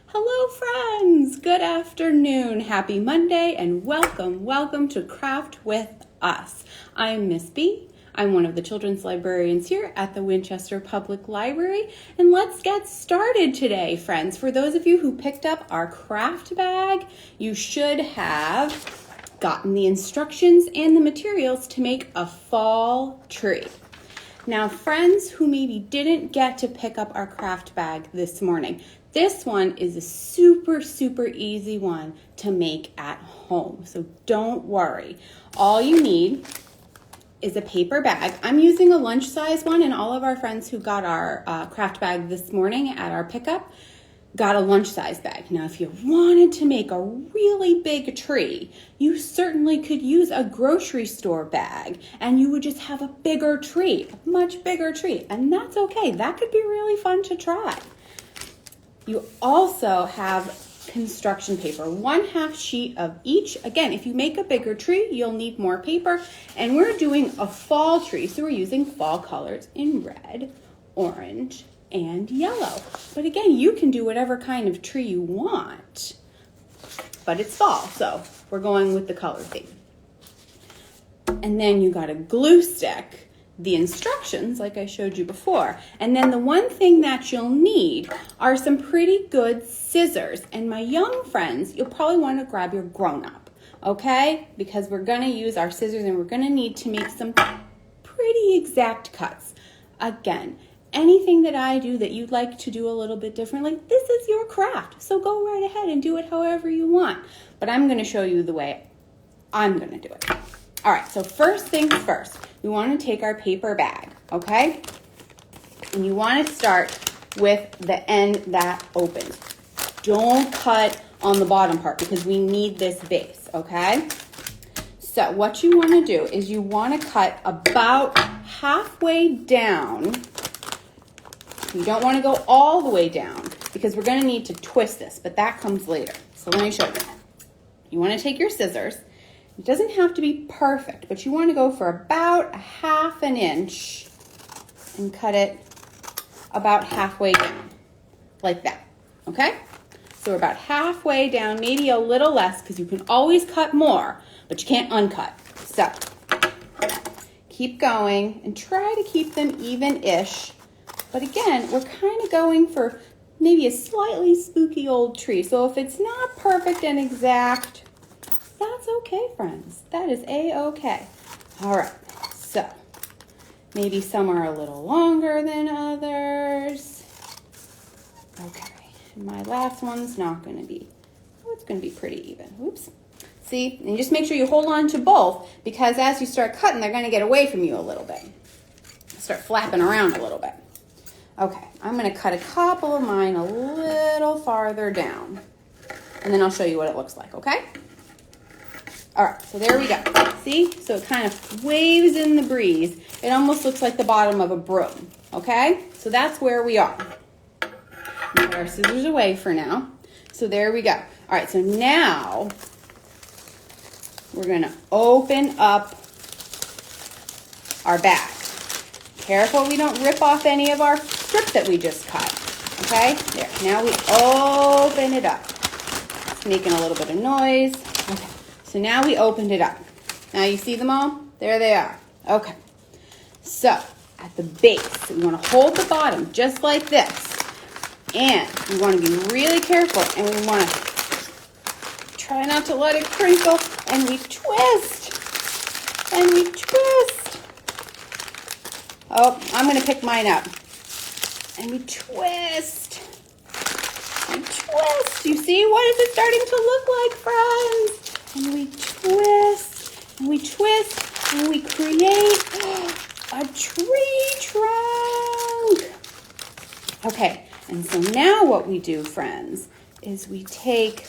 Hello friends, good afternoon, happy Monday, and welcome to Craft with Us. I'm Miss B. I'm one of the children's librarians here at the Winchester Public Library, and let's get started today, friends. For those of you who picked up our craft bag, you should have gotten the instructions and the materials to make a fall tree. Now, friends who maybe didn't get to pick up our craft bag this morning, this one is a super easy one to make at home. So don't worry. All you need is a paper bag. I'm using a lunch size one, and all of our friends who got our craft bag this morning at our pickup got a lunch size bag. Now, if you wanted to make a really big tree, you certainly could use a grocery store bag and you would just have a bigger tree, a much bigger tree. And that's okay. That could be really fun to try. You also have construction paper, 1/2 sheet of each. Again, if you make a bigger tree, you'll need more paper. And we're doing a fall tree, so we're using fall colors in red, orange, and yellow. But again, you can do whatever kind of tree you want, but it's fall, so we're going with the color theme. And then you got a glue stick, the instructions like I showed you before. And then the one thing that you'll need are some pretty good scissors. And my young friends, you'll probably want to grab your grown-up, okay? Because we're gonna use our scissors and we're gonna need to make some pretty exact cuts. Again, anything that I do that you'd like to do a little bit differently, this is your craft. So go right ahead and do it however you want. But I'm going to show you the way I'm going to do it. All right, so first things first, we want to take our paper bag, okay? And you want to start with the end that opens. Don't cut on the bottom part because we need this base, okay? So what you want to do is you want to cut about halfway down. You don't want to go all the way down because we're going to need to twist this, but that comes later. So let me show you. You want to take your scissors. It doesn't have to be perfect, but you want to go for about 1/2 inch and cut it about halfway down, like that, okay? So we're about halfway down, maybe a little less because you can always cut more, but you can't uncut. So keep going and try to keep them even-ish. But again, we're kind of going for maybe a slightly spooky old tree. So if it's not perfect and exact, that's okay, friends. That is a-okay. All right, so maybe some are a little longer than others. Okay, and my last one's not going to be, it's going to be pretty even. Oops. See, and just make sure you hold on to both because as you start cutting, they're going to get away from you a little bit. Start flapping around a little bit. Okay, I'm going to cut a couple of mine a little farther down, and then I'll show you what it looks like, okay? All right, so there we go. See? So it kind of waves in the breeze. It almost looks like the bottom of a broom, okay? So that's where we are. Put our scissors away for now. So there we go. All right, so now we're going to open up our bag. Careful we don't rip off any of our strip that we just cut, okay? There, now we open it up. It's making a little bit of noise. Okay, so now we opened it up. Now you see them all? There they are. Okay, so at the base, we want to hold the bottom just like this. And we want to be really careful and we want to try not to let it crinkle and we twist and we twist. Oh, I'm going to pick mine up. And we twist. And twist. You see? What is it starting to look like, friends? And we twist. And we twist. And we create a tree trunk. Okay. And so now what we do, friends, is we take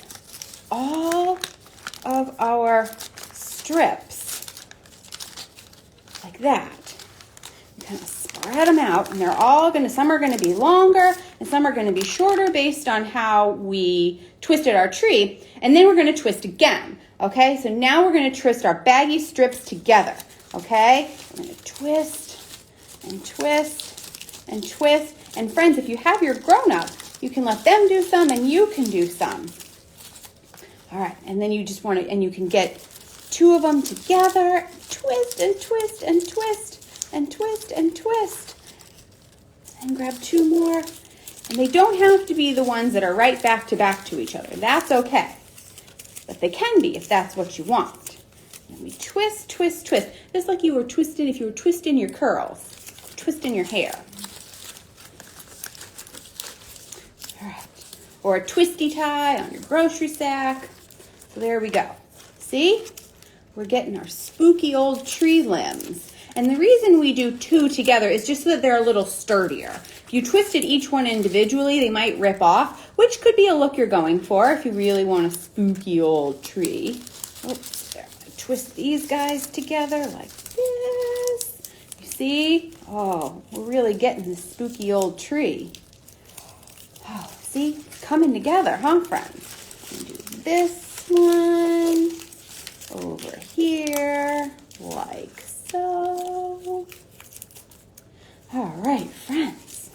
all of our strips like that. Kind of spread them out, and they're all some are going to be longer and some are going to be shorter based on how we twisted our tree. And then we're going to twist again. Okay, so now we're going to twist our baggy strips together. Okay, we're going to twist and twist and twist. And friends, if you have your grown-up, You can let them do some and you can do some. All right, and then you just want to, and you can get two of them together, twist and twist and twist and twist and twist. And grab two more. And they don't have to be the ones that are right back to each other. That's okay. But they can be if that's what you want. And we twist, twist, twist. Just like you were twisting if you were twisting your curls, twisting your hair. All right. Or a twisty tie on your grocery sack. So there we go. See? We're getting our spooky old tree limbs. And the reason we do two together is just so that they're a little sturdier. If you twisted each one individually, they might rip off, which could be a look you're going for if you really want a spooky old tree. Oops, there. I twist these guys together like this. You see? Oh, we're really getting this spooky old tree. Oh, see? It's coming together, huh, friends? And do this one over here, like so. All right, friends.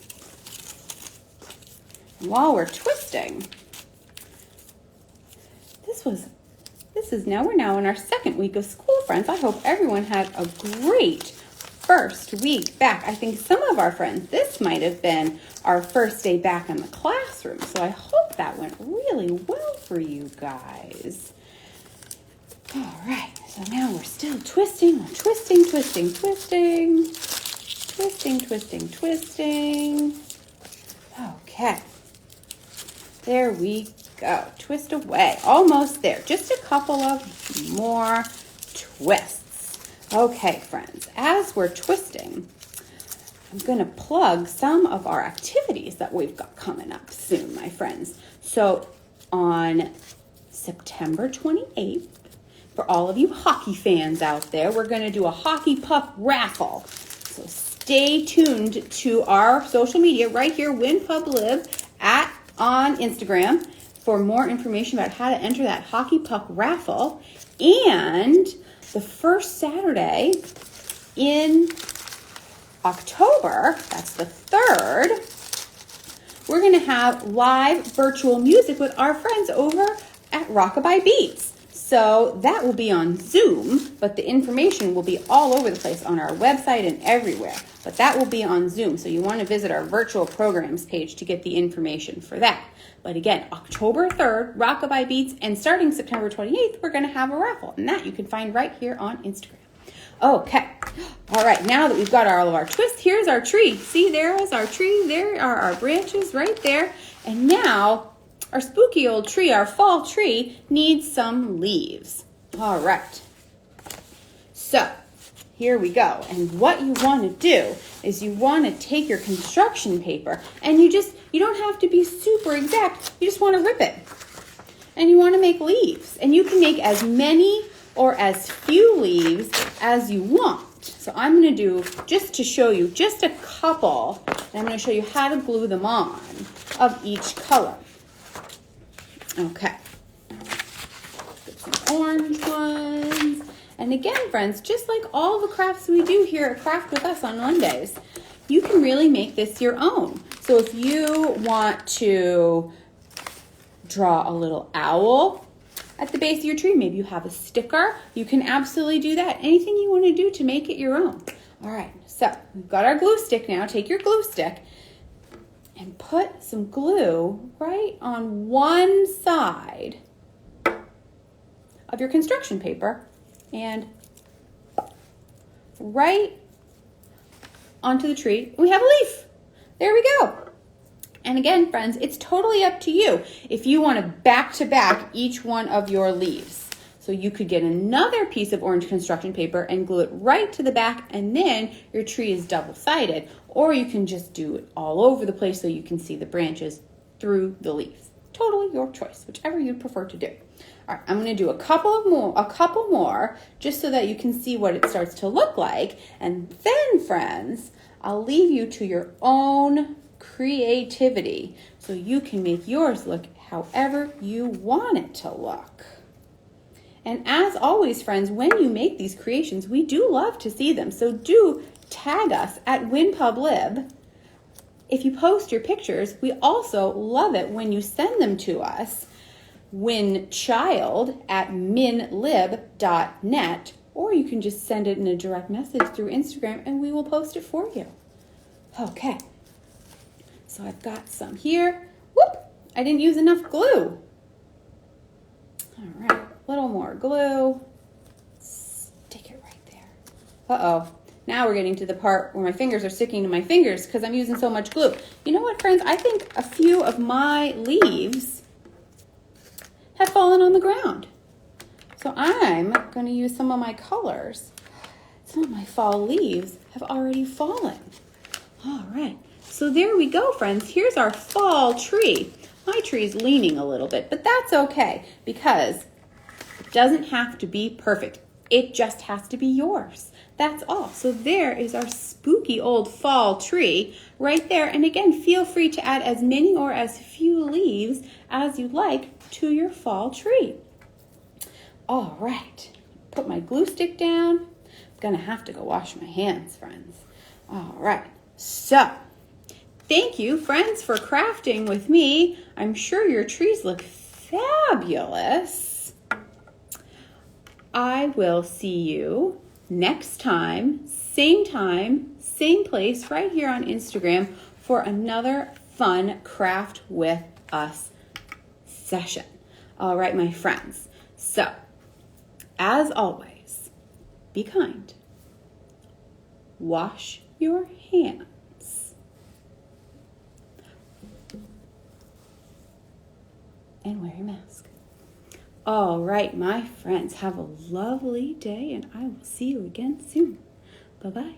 And while we're twisting, we're now in our second week of school, friends. I hope everyone had a great first week back. I think some of our friends, this might have been our first day back in the classroom. So I hope that went really well for you guys. All right, so now we're still twisting, twisting, twisting, twisting, twisting, twisting, twisting. Okay, there we go. Twist away, almost there. Just a couple of more twists. Okay, friends, as we're twisting, I'm gonna plug some of our activities that we've got coming up soon, my friends. So on September 28th, for all of you hockey fans out there, we're going to do a hockey puck raffle. So stay tuned to our social media right here, WinPubLib on Instagram for more information about how to enter that hockey puck raffle. And the first Saturday in October, that's the 3rd, we're going to have live virtual music with our friends over at Rockabye Beats. So that will be on Zoom, but the information will be all over the place on our website and everywhere. But that will be on Zoom, so you want to visit our virtual programs page to get the information for that. But again, October 3rd, Rockabye Beats, and starting September 28th, we're going to have a raffle. And that you can find right here on Instagram. Okay, all right, now that we've got all of our twists, here's our tree. See, there is our tree. There are our branches right there. And now our spooky old tree, our fall tree, needs some leaves. All right. So here we go. And what you want to do is you want to take your construction paper and you don't have to be super exact. You just want to rip it. And you want to make leaves. And you can make as many or as few leaves as you want. So I'm going to do, just to show you, just a couple. And I'm going to show you how to glue them on of each color. Okay, get some orange ones. And again, friends, just like all the crafts we do here at Craft With Us on Mondays, you can really make this your own. So if you want to draw a little owl at the base of your tree, maybe you have a sticker, you can absolutely do that. Anything you want to do to make it your own. All right, so we've got our glue stick now. Take your glue stick and put some glue right on one side of your construction paper and right onto the tree. We have a leaf. There we go. And again, friends, it's totally up to you if you want to back-to-back each one of your leaves. So you could get another piece of orange construction paper and glue it right to the back, and then your tree is double-sided. Or you can just do it all over the place so you can see the branches through the leaves. Totally your choice, whichever you'd prefer to do. All right, I'm going to do a couple more, just so that you can see what it starts to look like. And then, friends, I'll leave you to your own creativity so you can make yours look however you want it to look. And as always, friends, when you make these creations, we do love to see them. So do tag us at WinPubLib if you post your pictures, we also love it when you send them to us, winchild@minlib.net, or you can just send it in a direct message through Instagram and we will post it for you. Okay, so I've got some here. Whoop, I didn't use enough glue. All right, a little more glue. Stick it right there. Uh-oh. Now we're getting to the part where my fingers are sticking to my fingers because I'm using so much glue. You know what, friends? I think a few of my leaves have fallen on the ground. So I'm going to use some of my colors. Some of my fall leaves have already fallen. All right. So there we go, friends. Here's our fall tree. My tree is leaning a little bit, but that's okay because it doesn't have to be perfect. It just has to be yours. That's all. So there is our spooky old fall tree right there. And again, feel free to add as many or as few leaves as you like to your fall tree. All right. Put my glue stick down. I'm going to have to go wash my hands, friends. All right. So, thank you, friends, for crafting with me. I'm sure your trees look fabulous. I will see you next time, same place, right here on Instagram for another fun Craft with Us session. All right, my friends. So, as always, be kind. Wash your hands. And wear your mask. All right, my friends, have a lovely day, and I will see you again soon. Bye-bye.